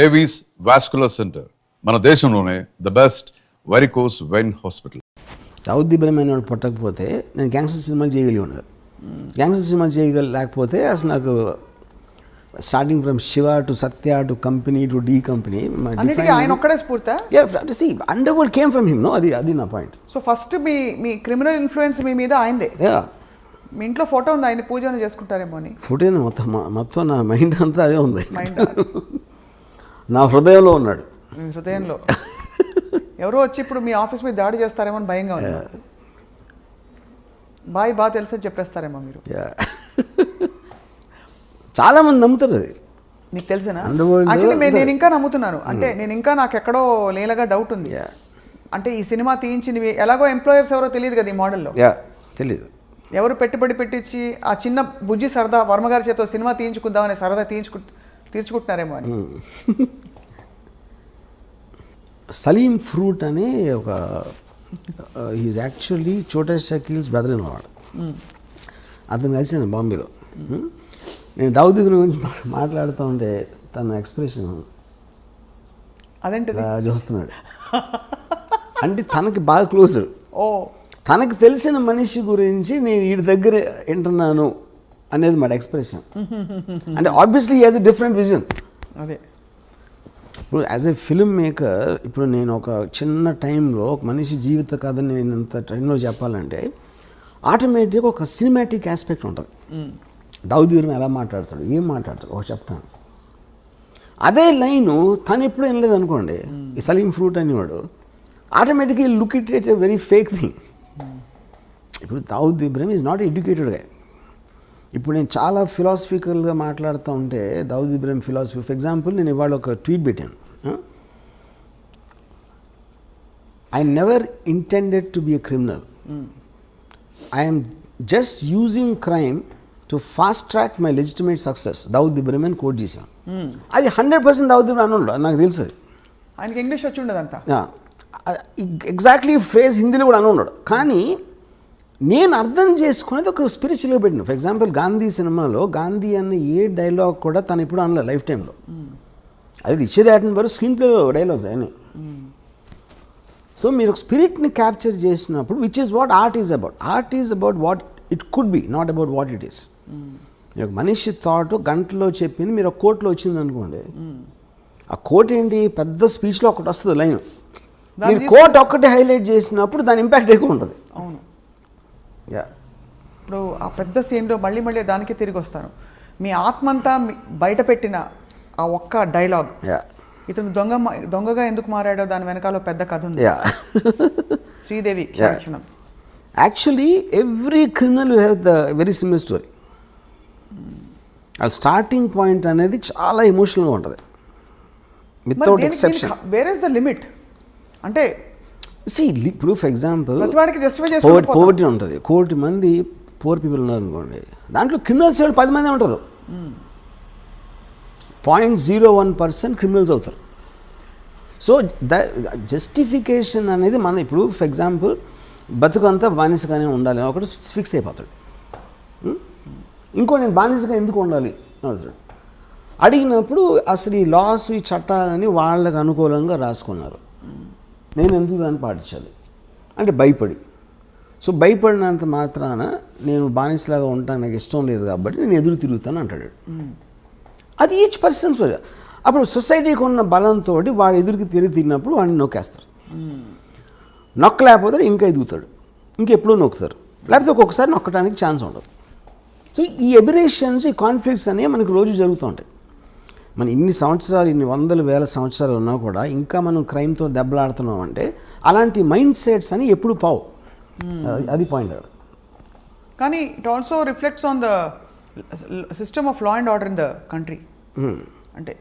Avis vascular centre మన దేశంలోనే the best varicose vein hospital. Dawood Ibrahim వాడు పుట్టకపోతే నేను గ్యాంగ్స్టర్ సినిమాలు చేయగలిగాను. గ్యాంగ్స్టర్ సినిమాలు చేయలేకపోతే అసలు నాకు starting from Shiva to Satya to Company to D Company ఆయన ఒక్కడే స్ఫూర్తా? Underworld came from him. No, అది నా పాయింట్. సో ఫస్ట్ మీ క్రిమినల్ ఇన్ఫ్లుయెన్స్ మీ మీద ఆయనదే. మీ ఇంట్లో ఫోటో ఉంది, ఆయన పూజ చేసుకుంటారేమో అని. ఫోటో ఏంది? మొత్తం నా మైండ్ అంతా అదే ఉంది. నా హృదయంలో ఉన్నాడు. హృదయంలో ఎవరో వచ్చి ఇప్పుడు మీ ఆఫీస్ మీద దాడి చేస్తారేమో అని భయంగా ఉంది. బాగా తెలుసు చెప్పేస్తారేమో మీరు. చాలా మంది నమ్ముతారు అది. నీకు తెలిసేనా? యాక్చువల్లీ నేను ఇంకా నమ్ముతున్నాను. అంటే నేను ఇంకా నాకు ఎక్కడో లేలగా డౌట్ ఉంది. అంటే ఈ సినిమా తీయించినవి ఎలాగో ఎంప్లాయర్స్ ఎవరో తెలియదు కదా ఈ మోడల్లో. తెలియదు. ఎవరు పెట్టుబడి పెట్టించి ఆ చిన్న బుజ్జి సరదా వర్మగారి చేత సినిమా తీయించుకుందామని సరదా తీర్చుకుంటున్నారేమో అని. సలీం ఫ్రూట్ అని ఒక ఈజ్ యాక్చువల్లీ చోటా షకీల్స్ బ్రదర్ ఇన్ వాడు. అతను కలిసాను బాంబేలో. నేను దావుద్ గురించి మాట్లాడుతూ ఉంటే తన ఎక్స్ప్రెషన్ అదేంటి చూస్తున్నాడు. అంటే తనకి బాగా క్లోజ్. తనకు తెలిసిన మనిషి గురించి నేను వీడి దగ్గర వింటున్నాను అనేది మాట ఎక్స్ప్రెషన్. అంటే obviously has a different vision. అదే ఇప్పుడు యాజ్ ఎ ఫిల్మ్ మేకర్ ఇప్పుడు నేను ఒక చిన్న టైంలో ఒక మనిషి జీవిత కథని నేను ఇంత టైంలో చెప్పాలంటే ఆటోమేటిక్గా ఒక సినిమాటిక్ ఆస్పెక్ట్ ఉంటుంది. దావుద్ ఇబ్రహీం ఎలా మాట్లాడతాడు, ఏం మాట్లాడతాడు ఒక చెప్తాను. అదే లైను తను ఎప్పుడు వినలేదు అనుకోండి, ఈ సలీం ఫ్రూట్ అనేవాడు ఆటోమేటిక్గా look it a very fake thing. ఇప్పుడు Dawood Ibrahim is not educated గా. ఇప్పుడు నేను చాలా ఫిలాసఫికల్గా మాట్లాడుతూ ఉంటే Dawood Ibrahim philosophy, for example నేను ఇవాళ ఒక ట్వీట్ పెట్టాను. I never intended to be a criminal. I'm just using crime to fast track my legitimate success. Dawood Ibrahim అని కోట్ చేశాను. అది 100% దావుద్ ఇబ్రహీం అని ఉండదు, నాకు తెలుసు. ఆయనకి ఇంగ్లీష్ వచ్చి ఉండదంట. ఎగ్జాక్ట్లీ ఫ్రేజ్ హిందీలో కూడా అని ఉన్నాడు. కానీ నేను అర్థం చేసుకునేది ఒక స్పిరిచువల్గా పెట్టిన. ఫర్ ఎగ్జాంపుల్ గాంధీ సినిమాలో గాంధీ అన్న ఏ డైలాగ్ కూడా తను ఇప్పుడు అనలేదు లైఫ్ టైంలో. అది రిచర్డ్ యాటన్బర్గ్ స్క్రీన్ ప్లేలో డైలాగ్స్ అయినాయి. సో మీరు ఒక స్పిరిట్ని క్యాప్చర్ చేసినప్పుడు which is what art is about. Art is about what it could be, not about what it is. ఒక మనిషి థాట్ గంటలో చెప్పింది మీరు ఒక కోట్లో వచ్చింది అనుకోండి, ఆ కోట్ ఏంటి పెద్ద స్పీచ్లో ఒకటి వస్తుంది లైన్, మీరు కోట్ ఒక్కటి హైలైట్ చేసినప్పుడు దాని ఇంపాక్ట్ ఎక్కువ ఉంటుంది. అవును. ఇప్పుడు ఆ పెద్ద సీన్లో మళ్ళీ దానికి తిరిగి వస్తాను. మీ ఆత్మంతా బయట పెట్టిన ఆ ఒక్క డైలాగ్, ఇతను దొంగగా ఎందుకు మారాడో దాని వెనకాల పెద్ద కథ ఉంది. Sridevi actually every criminal will have the very similar story. ఆ స్టార్టింగ్ పాయింట్ అనేది చాలా ఎమోషనల్గా ఉంటుంది without exception. Where is the limit? అంటే ఇప్పుడు ఫర్ ఎగ్జాంపుల్ పోవర్టీ ఉంటుంది, 1 కోటి మంది పూర్ పీపుల్ ఉన్నారు అనుకోండి, దాంట్లో క్రిమినల్స్ 10 మంది ఉంటారు. 0.01% క్రిమినల్స్ అవుతారు. సో జస్టిఫికేషన్ అనేది మన ఇప్పుడు ఫర్ ఎగ్జాంపుల్ బతుకంతా బానిసగానే ఉండాలి ఒకటి ఫిక్స్ అయిపోతాడు. ఇంకో నేను బానిసగా ఎందుకు ఉండాలి అడుగుతాడు. అడిగినప్పుడు అసలు ఈ లాస్ ఈ చట్టాలని వాళ్ళకు అనుకూలంగా రాసుకున్నారు, నేను ఎందుకు దాన్ని పాటించాలి అంటే భయపడి. సో భయపడినంత మాత్రాన నేను బానిసలాగా ఉంటాను, నాకు ఇష్టం లేదు కాబట్టి నేను ఎదురు తిరుగుతాను అంటాడు. అది ఈచ్ పర్సన్. అప్పుడు సొసైటీకి ఉన్న బలంతో వాడు ఎదురుకి తిరిగినప్పుడు వాడిని నొక్కేస్తారు. నొక్కలేకపోతే ఇంకా ఎదుగుతాడు, ఇంకెప్పుడూ నొక్కుతారు, లేకపోతే ఒక్కొక్కసారి నొక్కడానికి ఛాన్స్ ఉండదు. సో ఈ ఎబిరేషన్స్, ఈ కాన్ఫ్లిక్ట్స్ అనేవి మనకు రోజు జరుగుతూ ఉంటాయి. మన ఇన్ని సంవత్సరాలు, ఇన్ని వందల వేల సంవత్సరాలు ఉన్నా కూడా ఇంకా మనం క్రైమ్తో దెబ్బలాడుతున్నాం అంటే అలాంటి మైండ్ సెట్స్ అని ఎప్పుడు పావు. అది పాయింట్. కానీ it also reflects on the system of law and order in the country. అంటే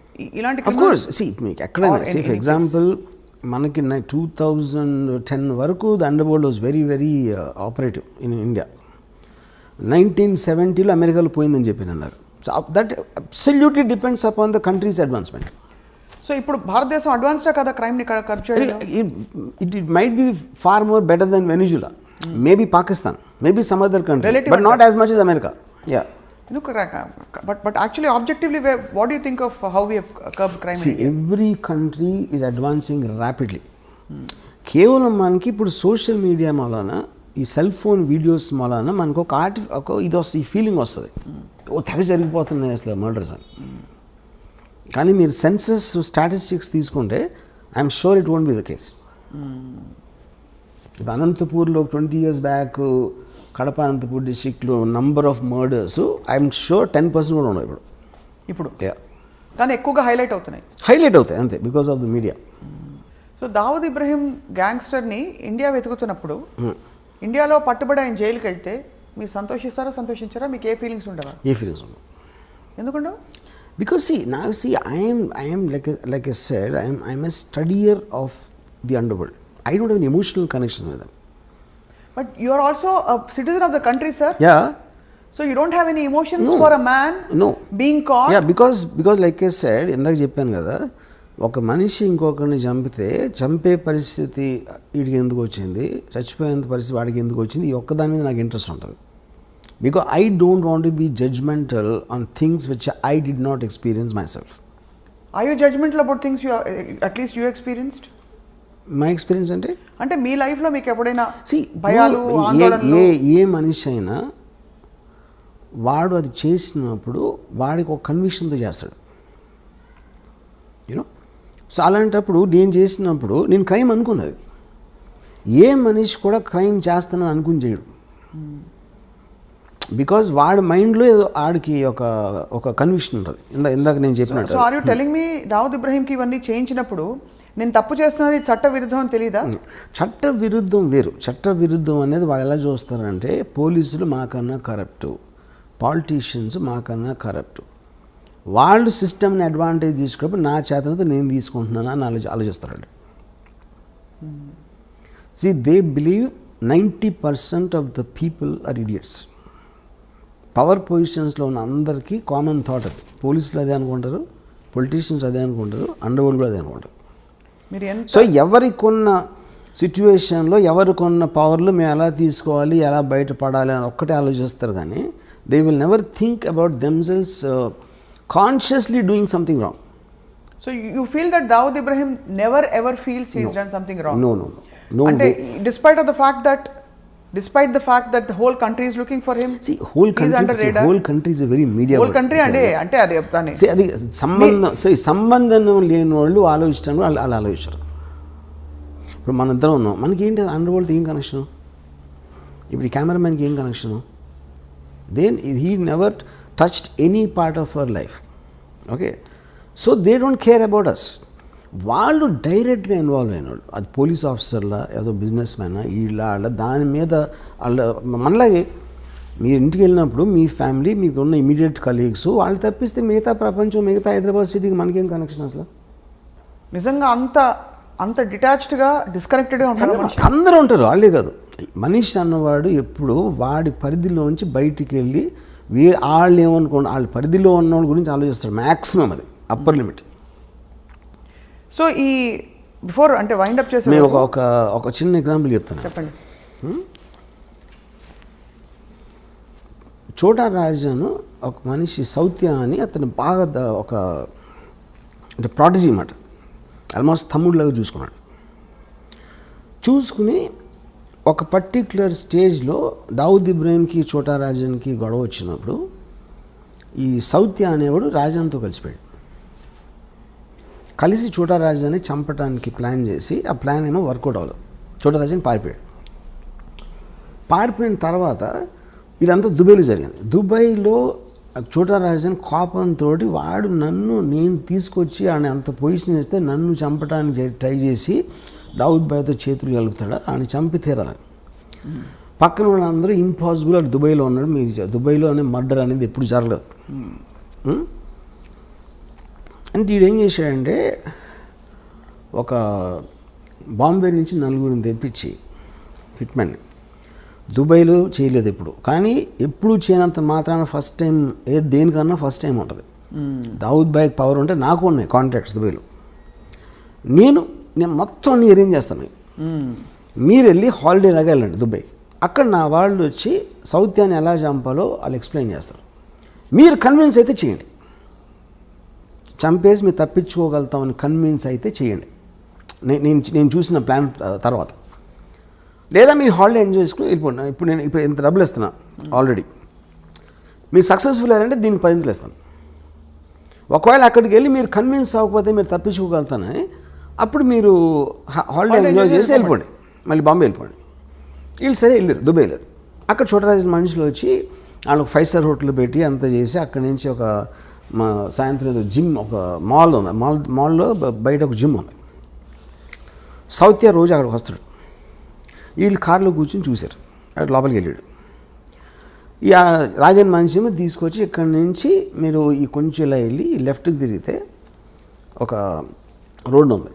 ఇలాంటి ఆఫ్ కోర్స్ మీకు ఎక్కడైనా ఫర్ ఎగ్జాంపుల్ మనకి 2010 వరకు the underworld was very very operative in India. 1970లో అమెరికాలో పోయిందని చెప్పి అన్నారు. So that absolutely depends upon the country's advancement. So ఇప్పుడు భారతదేశం అడ్వాన్స్డా కదా క్రైమ్ని కర్బ్ చేయడం? It might be far more better than Venezuela, maybe Pakistan, maybe some other country, but not as much as America. But actually, objectively, what do you think of how we have curbed crime? See, every country is advancing rapidly. కేవలం మనకి ఇప్పుడు social media మూలాన ఈ cell phone videos మూలాన మనకు ఒక ఇది వస్తుంది, ఈ ఫీలింగ్ వస్తుంది, ఓ తెగ జరిగిపోతున్నాయి అసలు మర్డర్స్ అని. కానీ మీరు సెన్సస్ స్టాటిస్టిక్స్ తీసుకుంటే I'm sure it won't be the case. ఇప్పుడు అనంతపూర్లో 20 years బ్యాక్ కడప అనంతపూర్ డిస్ట్రిక్ట్లో number of murders I'm sure 10% కూడా ఉండవు ఇప్పుడు. కానీ ఎక్కువగా హైలైట్ అవుతాయి అంతే, because of the media. So Dawood Ibrahim గ్యాంగ్స్టర్ని ఇండియా వెతుకుతున్నప్పుడు ఇండియాలో పట్టుబడి ఆయన జైలుకి వెళ్తే మీరు సంతోషించారా? మీకు ఏ ఫీలింగ్స్ ఉండవా? ఏ ఫీలింగ్స్ ఉండవు. ఎందుకుండవు? Because I am like I said, I am a studier of the underworld. I don't have an emotional connection with them. But you are also a citizen of the country, sir. Yeah. So you don't have any emotions for a man being caught? Yeah, because like I said, ఇందాక చెప్పాను కదా, ఒక మనిషి ఇంకొకరిని చంపే పరిస్థితి వీడికి ఎందుకు వచ్చింది, చచ్చిపోయేంత పరిస్థితి వాడికి ఎందుకు వచ్చింది, ఈ ఒక్కదాని మీద నాకు ఇంట్రెస్ట్ ఉంటుంది. Because I don't want to be judgmental on things which I did not experience myself. Are you judgmental about things at least you experienced? My experience అంటే మీ లైఫ్లో మీకు ఎప్పుడైనా భయాలు, ఆందోళనలు? ఏ మనిషి అయినా వాడు అది చేసినప్పుడు వాడికి ఒక కన్విక్షన్తో చేస్తాడు, యూనో. సో అలాంటప్పుడు నేను చేసినప్పుడు నేను క్రైమ్ అనుకున్నది. ఏ మనిషి కూడా క్రైమ్ చేస్తానని అనుకుని చేయడు. బికాజ్ వాడి మైండ్లో ఏదో ఆడికి ఒక కన్విక్షన్ ఉంటుంది. ఇందాక నేను చెప్పినట్టు. So are you telling me Dawood ఇబ్రహీంకి ఇవన్నీ చేయించినప్పుడు నేను తప్పు చేస్తున్నది చట్ట విరుద్ధం అని తెలీదా? చట్ట విరుద్ధం వేరు. చట్ట విరుద్ధం అనేది వాళ్ళు ఎలా చూస్తారంటే, పోలీసులు మాకన్నా కరప్టు, పాలిటీషియన్స్ మాకన్నా కరప్టు, వాళ్ళు సిస్టమ్ని అడ్వాంటేజ్ తీసుకున్నప్పుడు నా చేతనతో నేను తీసుకుంటున్నాను అని ఆలోచిస్తారండి. See, they believe 90% of the people are idiots. Power పొజిషన్స్లో ఉన్న అందరికీ కామన్ థాట్ అది. పోలీసులు అదే అనుకుంటారు, పొలిటీషియన్స్ అదే అనుకుంటారు, అండర్వరల్డ్ కూడా అదే అనుకుంటారు. సో ఎవరికొన్న సిచ్యువేషన్లో ఎవరికొన్న పవర్లు మేము ఎలా తీసుకోవాలి, ఎలా బయటపడాలి అని ఒక్కటే ఆలోచిస్తారు. కానీ they will never think about themselves consciously doing something wrong. So you feel that Dawood Ibrahim never ever feels he has done something wrong? No. అంటే despite the fact that the whole country is looking for him. See, whole country is a very media. Whole country అంటే అది See, అది సంబంధం లేని వాళ్ళు ఆలోచిస్తాను, వాళ్ళు ఆలోచించరు. ఇప్పుడు మన ఇద్దరం ఉన్నాం, మనకి ఏంటి అండర్ వరల్డ్ ఏం కనెక్షను? ఇప్పుడు ఈ కెమెరామెన్కి ఏం connection? Then he never touched any part of our life. Okay, so they don't care about us. వాళ్ళు డైరెక్ట్గా ఇన్వాల్వ్ అయిన వాళ్ళు, అది పోలీస్ ఆఫీసర్లా, ఏదో బిజినెస్ మ్యానా, వాళ్ళ దాని మీద వాళ్ళ మనలాగే మీరు ఇంటికి వెళ్ళినప్పుడు మీ ఫ్యామిలీ, మీకు ఉన్న ఇమీడియట్ కలీగ్స్, వాళ్ళు తప్పిస్తే మిగతా ప్రపంచం, మిగతా హైదరాబాద్ సిటీకి మనకేం కనెక్షన్ అసలు? నిజంగా అంత డిటాచ్డ్గా, డిస్కనెక్టెడ్గా ఉంటారు. అందరూ ఉంటారు, వాళ్ళే కాదు. మనిషి అన్నవాడు ఎప్పుడు వాడి పరిధిలోంచి బయటికి వెళ్ళి వాళ్ళు ఏమనుకోండి, వాళ్ళ పరిధిలో ఉన్నవాళ్ళ గురించి ఆలోచిస్తాడు మ్యాక్సిమం, అది అప్పర్ లిమిట్. సో ఈ బిఫోర్ అంటే వైండ్ అప్ చేసి నేను ఒక చిన్న ఎగ్జాంపుల్ చెప్తాను. చెప్పండి. చోటా రాజాను ఒక మనిషి సౌత్య అని, అతను బాగా అంటే ప్రాటజీ అన్నమాట, ఆల్మోస్ట్ తమ్ముడిలాగా చూసుకుని ఒక పర్టిక్యులర్ స్టేజ్లో దావుద్ ఇబ్రహీంకి చోటా రాజన్కి గొడవ వచ్చినప్పుడు ఈ సౌత్య అనేవాడు రాజాన్తో కలిసి చోటా రాజాని చంపడానికి ప్లాన్ చేసి, ఆ ప్లాన్ ఏమో వర్కౌట్ అవ్వలేదు. చోటా రాజాని పారిపోయిన తర్వాత ఇదంతా దుబాయ్లో జరిగింది. దుబాయ్లో చోటా రాజాని కోపంతో వాడు నేను తీసుకొచ్చి ఆయన అంత పొజిషన్ చేస్తే నన్ను చంపడానికి ట్రై చేసి దావుద్ భాయ్తో చేతులు కలుపుతాడు, ఆయన చంపి తీరాలని. పక్కన వాళ్ళందరూ ఇంపాసిబుల్, అది దుబాయ్లో ఉన్నాడు, మీరు దుబాయ్లో అనే మర్డర్ అనేది ఎప్పుడు జరగలేదు. అంటే వీడు ఏం చేశాడంటే, ఒక బాంబే నుంచి 4 తెప్పించి హిట్మెన్ని దుబాయ్లో చేయలేదు ఎప్పుడు, కానీ ఎప్పుడు చేయనంత మాత్రాన ఫస్ట్ టైం దేనికన్నా ఫస్ట్ టైం ఉంటుంది. దావుద్ భాయ్కి పవర్ ఉంటే నాకు ఉన్నాయి కాంటాక్ట్స్ దుబాయ్లో. నేను మొత్తం అన్ని అరేంజ్ చేస్తాను. మీరు వెళ్ళి హాలిడే లాగా వెళ్ళండి దుబాయ్, అక్కడ నా వాళ్ళు వచ్చి సౌత్యాన్ని ఎలా చంపాలో వాళ్ళు ఎక్స్ప్లెయిన్ చేస్తారు. మీరు కన్విన్స్ అయితే చేయండి, చంపేసి మీరు తప్పించుకోగలుగుతామని కన్విన్స్ అయితే చేయండి. నేను చూసిన ప్లాన్ తర్వాత. లేదా మీరు హాలిడే ఎంజాయ్ చేసుకుని వెళ్ళిపోండి. ఇప్పుడు ఇంత డబ్బులు ఇస్తున్నా ఆల్రెడీ, మీరు సక్సెస్ఫుల్ అయ్యారంటే దీనికి 10 ఇస్తాను. ఒకవేళ అక్కడికి వెళ్ళి మీరు కన్విన్స్ అవ్వకపోతే మీరు తప్పించుకోగలుగుతానని, అప్పుడు మీరు హాలిడే ఎంజాయ్ చేసి వెళ్ళిపోండి, మళ్ళీ బాంబే వెళ్ళిపోండి. వీళ్ళు సరే వెళ్ళారు, దుబాయ్ వెళ్ళారు. అక్కడ చోటరాజు మనుషులు వచ్చి వాళ్ళకి 5 స్టార్ హోటల్ పెట్టి అంతా చేసి అక్కడి నుంచి ఒక సాయంత్రం ఏదో జిమ్, ఒక మాల్ ఉంది, మాల్లో బయట ఒక జిమ్ ఉంది. సౌత్య రోజు అక్కడికి వస్తాడు. వీళ్ళు కార్లో కూర్చొని చూశారు, అక్కడ లోపలికి వెళ్ళాడు. ఈ రాజన్ మనిషి తీసుకొచ్చి ఇక్కడి నుంచి మీరు ఈ కొంచెం ఇలా వెళ్ళి లెఫ్ట్కి తిరిగితే ఒక రోడ్డు ఉంది.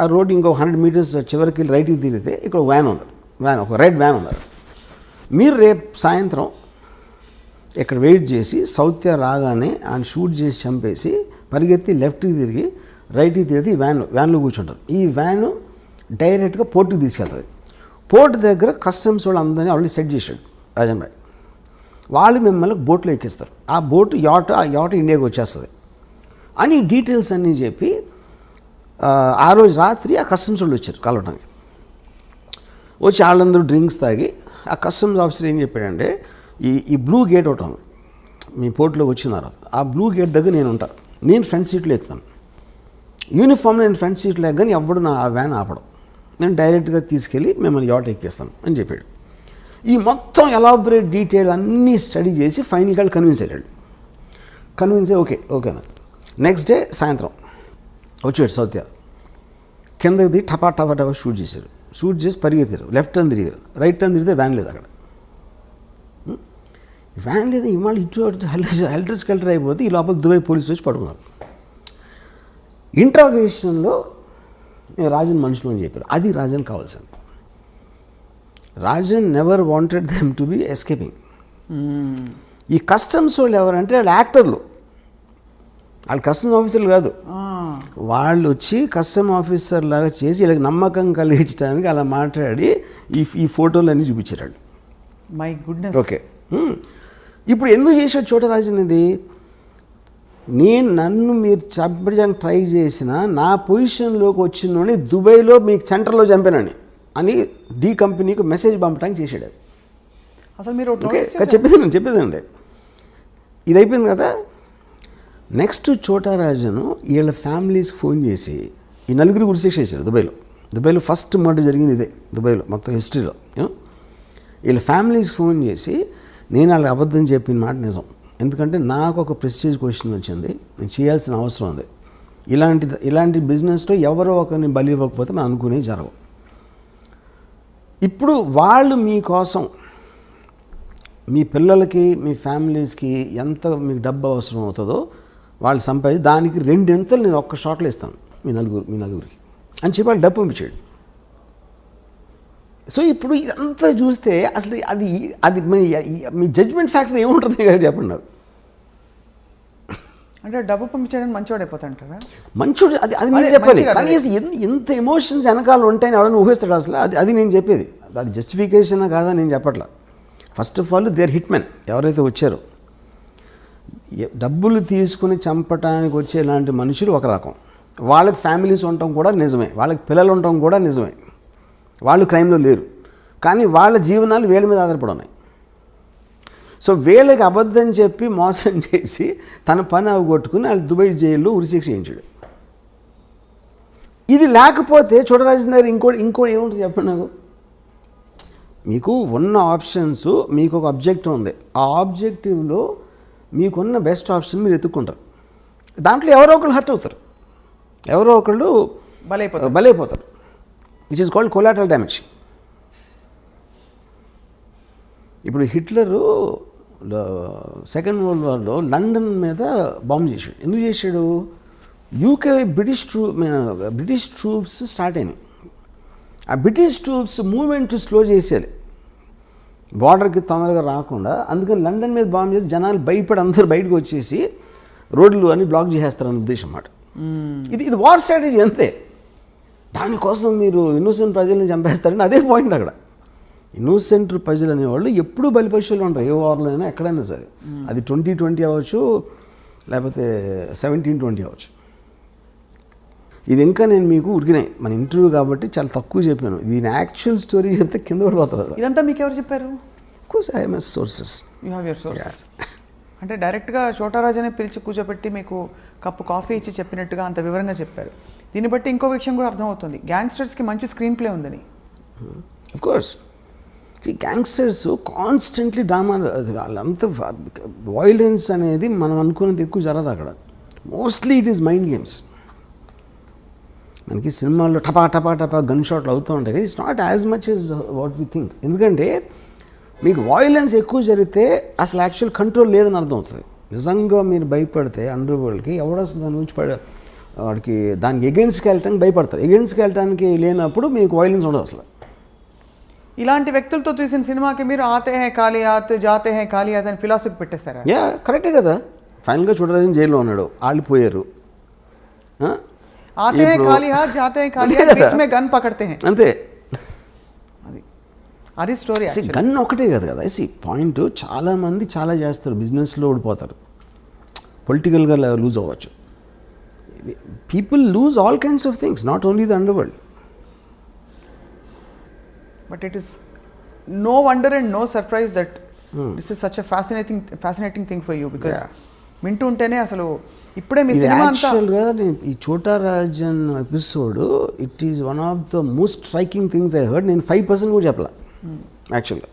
ఆ రోడ్డు ఇంకో 100 మీటర్స్ చివరికి వెళ్ళి రైట్కి తిరిగితే ఇక్కడ వ్యాన్ ఉంది, ఒక రెడ్ వ్యాన్ ఉంది. మీరు రేపు సాయంత్రం ఇక్కడ వెయిట్ చేసి సౌత్య రాగానే ఆయన షూట్ చేసి చంపేసి పరిగెత్తి లెఫ్ట్కి తిరిగి రైట్కి తిరిగి వ్యాన్లో కూర్చుంటారు. ఈ వ్యాను డైరెక్ట్గా పోర్టుకి తీసుకెళ్తుంది. పోర్టు దగ్గర కస్టమ్స్ వాళ్ళు అందరినీ ఆల్రెడీ సెట్ చేశాడు రాజన్ భాయ్. వాళ్ళు మిమ్మల్ని బోట్లో ఎక్కిస్తారు. ఆ బోటు యాట్ ఇండియాకి వచ్చేస్తుంది అని డీటెయిల్స్ అన్నీ చెప్పి ఆ రోజు రాత్రి ఆ కస్టమ్స్ వాళ్ళు వచ్చారు కలవడానికి. వచ్చి వాళ్ళందరూ డ్రింక్స్ తాగి, ఆ కస్టమ్స్ ఆఫీసర్ ఏం చెప్పాడంటే, ఈ బ్లూ గేట్ ఒకటి ఉంది మీ పోర్టులోకి వచ్చిన తర్వాత, ఆ బ్లూ గేట్ దగ్గర నేను ఉంటాను, నేను ఫ్రంట్ సీట్లో ఎక్కుతాను, యూనిఫామ్ నేను ఫ్రంట్ సీట్లో ఎక్కని ఎవడు నా ఆ వ్యాన్ ఆపడం, నేను డైరెక్ట్గా తీసుకెళ్ళి మిమ్మల్ని యాట్ ఎక్కిస్తాను అని చెప్పాడు. ఈ మొత్తం ఎలాబరేట్ డీటెయిల్ అన్నీ స్టడీ చేసి ఫైనల్గా కన్విన్స్ అయ్యాడు. కన్విన్స్ అయ్యి ఓకేనా. నెక్స్ట్ డే సాయంత్రం వచ్చాడు సౌత్య, కిందకి దిగి టపా షూట్ చేశారు. షూట్ చేసి పరిగెత్తారు, లెఫ్ట్ టర్న్ తిరిగారు, రైట్ టర్న్ తిరిగితే వ్యాన్ లేదు అక్కడ. వ్యాన్ లేదు, ఇవాళ ఇటు హెల్టర్ స్కెల్టర్ అయిపోతే ఈ లోపల దుబాయ్ పోలీసులు వచ్చి పడుకున్నారు. ఇంట్రాగేషన్లో నేను రాజన్ మనుషులు అని చెప్పారు. అది రాజన్ కావాల్సింది. Rajan never wanted them to be escaping. ఈ కస్టమ్స్ వాళ్ళు ఎవరంటే వాళ్ళు యాక్టర్లు, వాళ్ళు కస్టమ్స్ ఆఫీసర్లు కాదు. వాళ్ళు వచ్చి కస్టమ్ ఆఫీసర్ లాగా చేసి వీళ్ళకి నమ్మకం కలిగించడానికి అలా మాట్లాడి ఈ ఫోటోలన్నీ చూపించాడు. My goodness. ఓకే, ఇప్పుడు ఎందుకు చేశాడు చోటరాజన్ ఇది? నన్ను మీరు చంపడానికి ట్రై చేసిన నా పొజిషన్లోకి వచ్చినోని దుబాయ్లో మీకు సెంటర్లో చంపానని అని డి కంపెనీకి మెసేజ్ పంపడానికి చేశాడు. అసలు మీరు ఓకే, చెప్పేదండి. ఇది అయిపోయింది కదా. నెక్స్ట్ చోటరాజను వీళ్ళ ఫ్యామిలీస్కి ఫోన్ చేసి ఈ నలుగురు ఉరిశిక్ష చేశారు దుబాయ్లో ఫస్ట్ మర్డర్ జరిగింది ఇదే దుబాయ్లో మొత్తం హిస్టరీలో. వీళ్ళ ఫ్యామిలీస్కి ఫోన్ చేసి నేను వాళ్ళకి అబద్ధం చెప్పిన మాట నిజం, ఎందుకంటే నాకు ఒక ప్రెస్టీజ్ క్వశ్చన్ వచ్చింది, నేను చేయాల్సిన అవసరం ఉంది, ఇలాంటి బిజినెస్లో ఎవరో ఒకరిని బలి ఇవ్వకపోతే మనం అనుకునేవి జరగవు. ఇప్పుడు వాళ్ళు మీకోసం మీ పిల్లలకి మీ ఫ్యామిలీస్కి ఎంత మీకు డబ్బు అవసరం అవుతుందో వాళ్ళు సంపాదించి దానికి 2 ఎంతలు నేను ఒక్క షాట్లో ఇస్తాను మీ నలుగురికి అని చెప్పి వాళ్ళు డబ్బు పంపించాడు. సో ఇప్పుడు ఇదంతా చూస్తే అసలు అది మీ జడ్జ్మెంట్ ఫ్యాక్టర్ ఏముంటుంది కదా చెప్పండి నాకు. అంటే డబ్బు పంపించడానికి మంచోడు అయిపోతాంటారా? మంచోడు అది మీరు చెప్పాలి. కానీ ఎంత ఎమోషన్స్ వెనకాల ఉంటాయని ఎవరైనా ఊహిస్తాడు అసలు. అది నేను చెప్పేది, అది జస్టిఫికేషన్ కాదా నేను చెప్పట్లా. First of all their hit men ఎవరైతే వచ్చారో, డబ్బులు తీసుకుని చంపడానికి వచ్చే ఇలాంటి మనుషులు ఒక రకం, వాళ్ళకి ఫ్యామిలీస్ ఉండటం కూడా నిజమే, వాళ్ళకి పిల్లలు ఉండటం కూడా నిజమే, వాళ్ళు క్రైమ్లో లేరు, కానీ వాళ్ళ జీవనాలు వీళ్ళ మీద ఆధారపడి ఉన్నాయి. సో వీళ్ళకి అబద్ధం చెప్పి మోసం చేసి తన పని అవగొట్టుకుని వాళ్ళు దుబాయ్ జైల్లో ఉరిశిక్ష చేయించాడు. ఇది లేకపోతే చోటరాజన్ దగ్గర ఇంకోటి ఏముంటుంది చెప్పండి నాకు. మీకు ఉన్న ఆప్షన్స్, మీకు ఒక ఆబ్జెక్టివ్ ఉంది, ఆ ఆబ్జెక్టివ్లో మీకున్న బెస్ట్ ఆప్షన్ మీరు ఎత్తుక్కుంటారు, దాంట్లో ఎవరో ఒకళ్ళు హర్ట్ అవుతారు, ఎవరో ఒకళ్ళు బలైపోతారు, which is called collateral damage. ఇప్పుడు హిట్లరు సెకండ్ వరల్డ్ వార్లో లండన్ మీద బాంబు చేశాడు. ఎందుకు చేశాడు? యూకే బ్రిటిష్ ట్రూప్స్ స్టార్ట్ అయినాయి. ఆ బ్రిటిష్ ట్రూప్స్ మూవ్మెంట్ స్లో చేసేయాలి, బార్డర్కి తొందరగా రాకుండా. అందుకని లండన్ మీద బాంబు చేసి జనాలు భయపడి అందరూ బయటకు వచ్చేసి రోడ్లు అన్ని బ్లాక్ చేసేస్తారన్న ఉద్దేశం అన్నమాట. ఇది వార్ స్ట్రాటజీ అంతే. దానికోసం మీరు ఇన్నోసెంట్ ప్రజల్ని చంపేస్తారని అదే పాయింట్ అక్కడ. ఇన్నోసెంట్ ప్రజలు అనేవాళ్ళు ఎప్పుడూ బలిపశువులు ఉంటారు, ఏ వార్లో అయినా ఎక్కడైనా సరే. అది 2020 అవ్వచ్చు, లేకపోతే 1720 అవ్వచ్చు. ఇది ఇంకా నేను మీకు ఉడికినాయి మన ఇంటర్వ్యూ కాబట్టి చాలా తక్కువ చెప్పాను. దీని యాక్చువల్ స్టోరీ చెప్తే కింద పడిపోతారు. ఇదంతా మీకు ఎవరు చెప్పారు? Course IMS sources. You have your sources. అంటే డైరెక్ట్గా చోటారాజనే పిలిచి కూర్చోబెట్టి మీకు కప్పు కాఫీ ఇచ్చి చెప్పినట్టుగా అంత వివరంగా చెప్పారు. దీన్ని బట్టి ఇంకో విషయం కూడా అర్థమవుతుంది, గ్యాంగ్స్టర్స్కి మంచి స్క్రీన్ ప్లే ఉందని. Of course gangsters constantly drama, వాళ్ళంతా వైలెన్స్ అనేది మనం అనుకున్నది ఎక్కువ జరగదు అక్కడ. Mostly it is mind games. మనకి సినిమాల్లో టపా టపా టపా గన్ షాట్లు అవుతూ ఉంటాయి, it's not as much as what we think. ఎందుకంటే మీకు వైలెన్స్ ఎక్కువ జరిగితే అసలు యాక్చువల్ కంట్రోల్ లేదని అర్థం అవుతుంది. నిజంగా మీరు భయపడితే అండర్ వరల్డ్కి ఎవడ అసలు దాని నుంచి వాడికి దానికి ఎగెన్స్ట్కి వెళ్ళటానికి భయపడతారు. ఎగెన్స్ట్కి వెళ్ళటానికి లేనప్పుడు మీకు వైలెన్స్ ఉండదు అసలు. ఇలాంటి వ్యక్తులతో తీసిన సినిమాకి మీరు ఆతే హై కాళియాత్ జాతే హై కాళియాత్ అని ఫిలాసఫీ పెట్టేస్తారా? యా కరెక్టే కదా. ఫైనల్గా చూడరాజన్ జైల్లో ఉన్నాడు, వాళ్ళు పోయారు. ఆతే హై కాళియాత్ జాతే హై కాళియాత్ బీచ్ మే గన్ పకడ్తే హై, అంతే. అది స్టోరీ. గన్ ఒకటే కదా కదా పాయింట్. చాలామంది చాలా చేస్తారు, బిజినెస్లో ఓడిపోతారు, పొలిటికల్గా లూజ్ అవ్వచ్చు. People lose all kinds of things, not only the under world. But it is no wonder and no surprise that this is such a fascinating thing for you, because వింటూ ఉంటేనే అసలు ఇప్పుడే మీ సినిమా అంతా. యాక్చువల్గా ఈ Chhota Rajan episode it is one of the most striking things I heard. నేను 5% కూడా చెప్పలే యాక్చువల్గా.